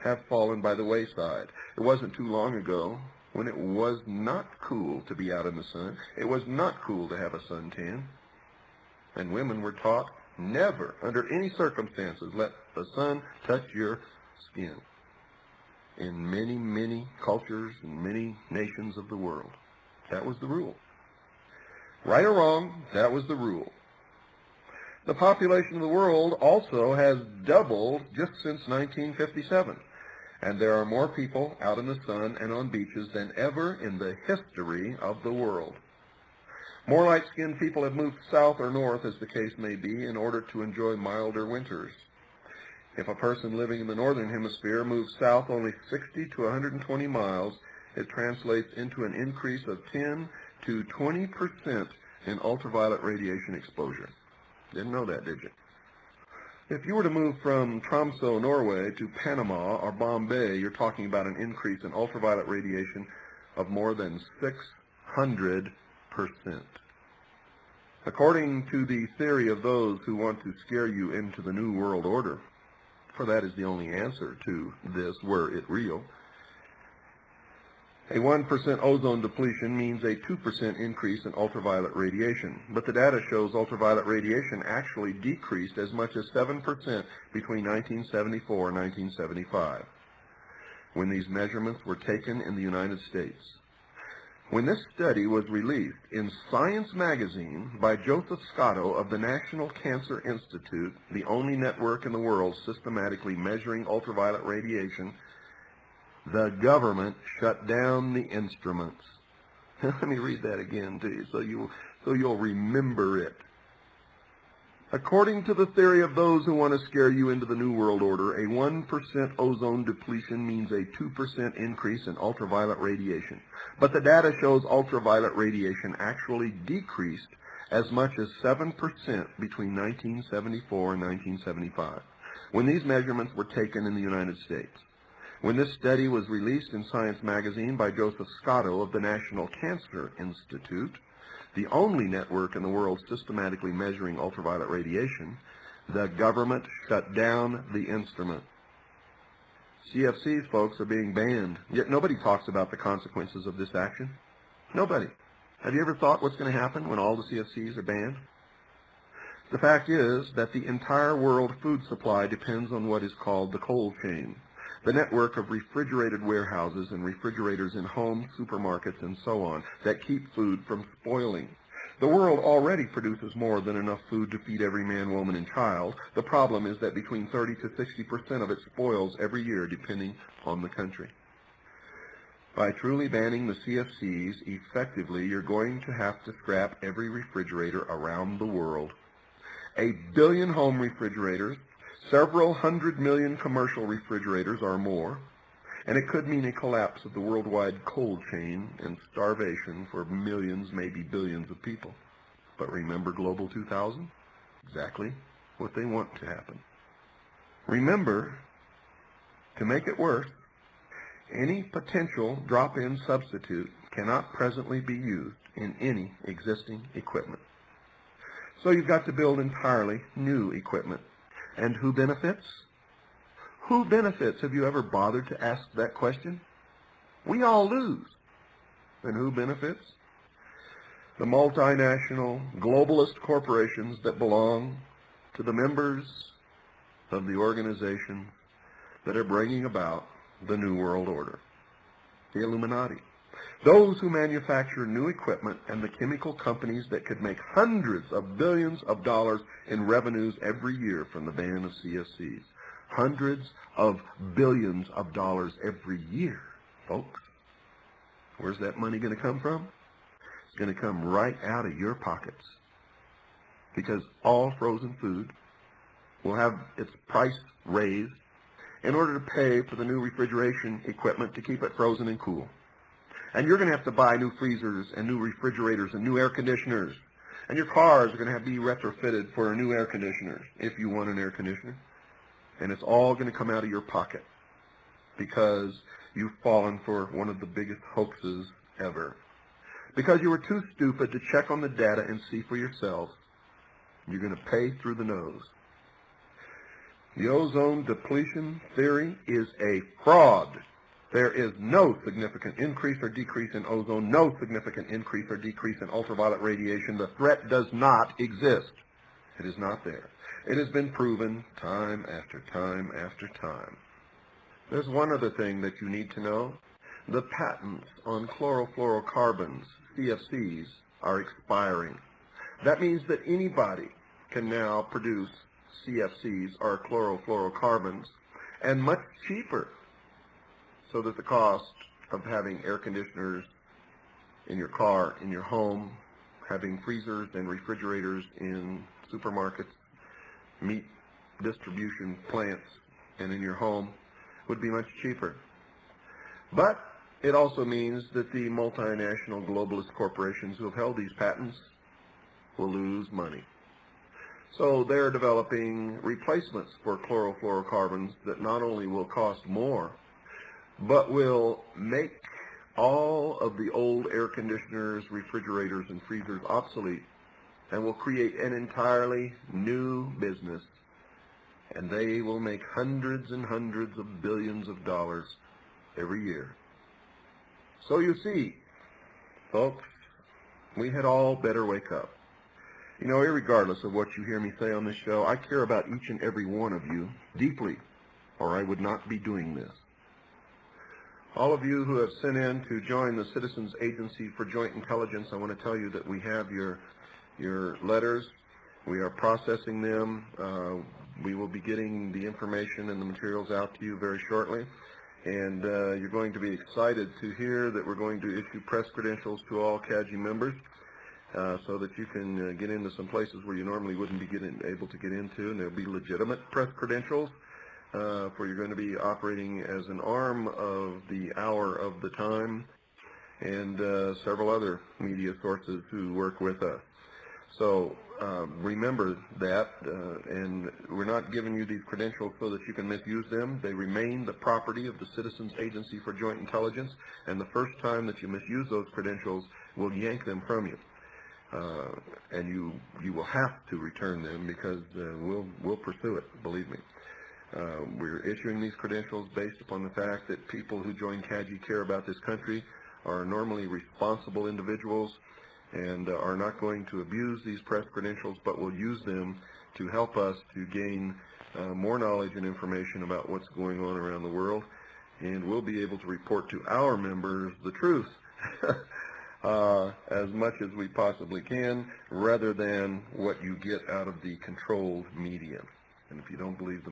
have fallen by the wayside. It wasn't too long ago when it was not cool to be out in the sun. It was not cool to have a suntan. And women were taught never, under any circumstances, let the sun touch your skin. In many, many cultures and many nations of the world, that was the rule. Right or wrong, that was the rule. The population of the world also has doubled just since 1957, and there are more people out in the sun and on beaches than ever in the history of the world. More light-skinned people have moved south or north, as the case may be, in order to enjoy milder winters. If a person living in the northern hemisphere moves south only 60 to 120 miles, it translates into an increase of 10 to 20% in ultraviolet radiation exposure. Didn't know that, did you? If you were to move from Tromsø, Norway to Panama or Bombay, you're talking about an increase in ultraviolet radiation of more than 600%. According to the theory of those who want to scare you into the New World Order, for that is the only answer to this were it real, a 1% ozone depletion means a 2% increase in ultraviolet radiation. But the data shows ultraviolet radiation actually decreased as much as 7% between 1974 and 1975, when these measurements were taken in the United States. When this study was released in Science magazine by Joseph Scotto of the National Cancer Institute, the only network in the world systematically measuring ultraviolet radiation, the government shut down the instruments. Let me read that again to you so you'll remember it. According to the theory of those who want to scare you into the New World Order, a 1% ozone depletion means a 2% increase in ultraviolet radiation. But the data shows ultraviolet radiation actually decreased as much as 7% between 1974 and 1975, when these measurements were taken in the United States. When this study was released in Science magazine by Joseph Scotto of the National Cancer Institute, the only network in the world systematically measuring ultraviolet radiation, the government shut down the instrument. CFCs, folks, are being banned, yet nobody talks about the consequences of this action. Nobody. Have you ever thought what's going to happen when all the CFCs are banned? The fact is that the entire world food supply depends on what is called the cold chain, the network of refrigerated warehouses and refrigerators in homes, supermarkets, and so on that keep food from spoiling. The world already produces more than enough food to feed every man, woman, and child. The problem is that between 30 to 60% of it spoils every year, depending on the country. By truly banning the CFCs effectively, you're going to have to scrap every refrigerator around the world. 1 billion home refrigerators, several 100 million commercial refrigerators or more, and it could mean a collapse of the worldwide cold chain and starvation for millions, maybe billions of people. But remember Global 2000? Exactly what they want to happen. Remember, to make it worse, any potential drop-in substitute cannot presently be used in any existing equipment. So you've got to build entirely new equipment. And who benefits? Who benefits? Have you ever bothered to ask that question? We all lose. And who benefits? The multinational, globalist corporations that belong to the members of the organizations that are bringing about the New World Order, the Illuminati. Those who manufacture new equipment and the chemical companies that could make hundreds of billions of dollars in revenues every year from the ban of CFCs. Hundreds of billions of dollars every year, folks. Where's that money going to come from? It's going to come right out of your pockets. Because all frozen food will have its price raised in order to pay for the new refrigeration equipment to keep it frozen and cool. And you're going to have to buy new freezers and new refrigerators and new air conditioners. And your cars are going to have to be retrofitted for a new air conditioner if you want an air conditioner. And it's all going to come out of your pocket because you've fallen for one of the biggest hoaxes ever. Because you were too stupid to check on the data and see for yourself. You're going to pay through the nose. The ozone depletion theory is a fraud. There is no significant increase or decrease in ozone, no significant increase or decrease in ultraviolet radiation. The threat does not exist. It is not there. It has been proven time after time after time. There's one other thing that you need to know. The patents on chlorofluorocarbons, CFCs, are expiring. That means that anybody can now produce CFCs, or chlorofluorocarbons, and much cheaper, so that the cost of having air conditioners in your car, in your home, having freezers and refrigerators in supermarkets, meat distribution plants, and in your home would be much cheaper. But it also means that the multinational globalist corporations who have held these patents will lose money. So they're developing replacements for chlorofluorocarbons that not only will cost more, but will make all of the old air conditioners, refrigerators, and freezers obsolete, and will create an entirely new business. And they will make hundreds and hundreds of billions of dollars every year. So you see, folks, we had all better wake up. You know, irregardless of what you hear me say on this show, I care about each and every one of you deeply, or I would not be doing this. All of you who have sent in to join the Citizens Agency for Joint Intelligence, I want to tell you that we have your letters. We are processing them. We will be getting the information and the materials out to you very shortly. And you're going to be excited to hear that we're going to issue press credentials to all CAGI members so that you can get into some places where you normally wouldn't be able to get into, and there'll be legitimate press credentials for you're going to be operating as an arm of the Hour of the Time and several other media sources who work with us. So remember that, and we're not giving you these credentials so that you can misuse them. They remain the property of the Citizens Agency for Joint Intelligence, and the first time that you misuse those credentials, we'll yank them from you. And you will have to return them because we'll pursue it, believe me. We're issuing these credentials based upon the fact that people who join CAGI care about this country, are normally responsible individuals, and are not going to abuse these press credentials, but will use them to help us to gain more knowledge and information about what's going on around the world, and we'll be able to report to our members the truth as much as we possibly can, rather than what you get out of the controlled media. And if you don't believe the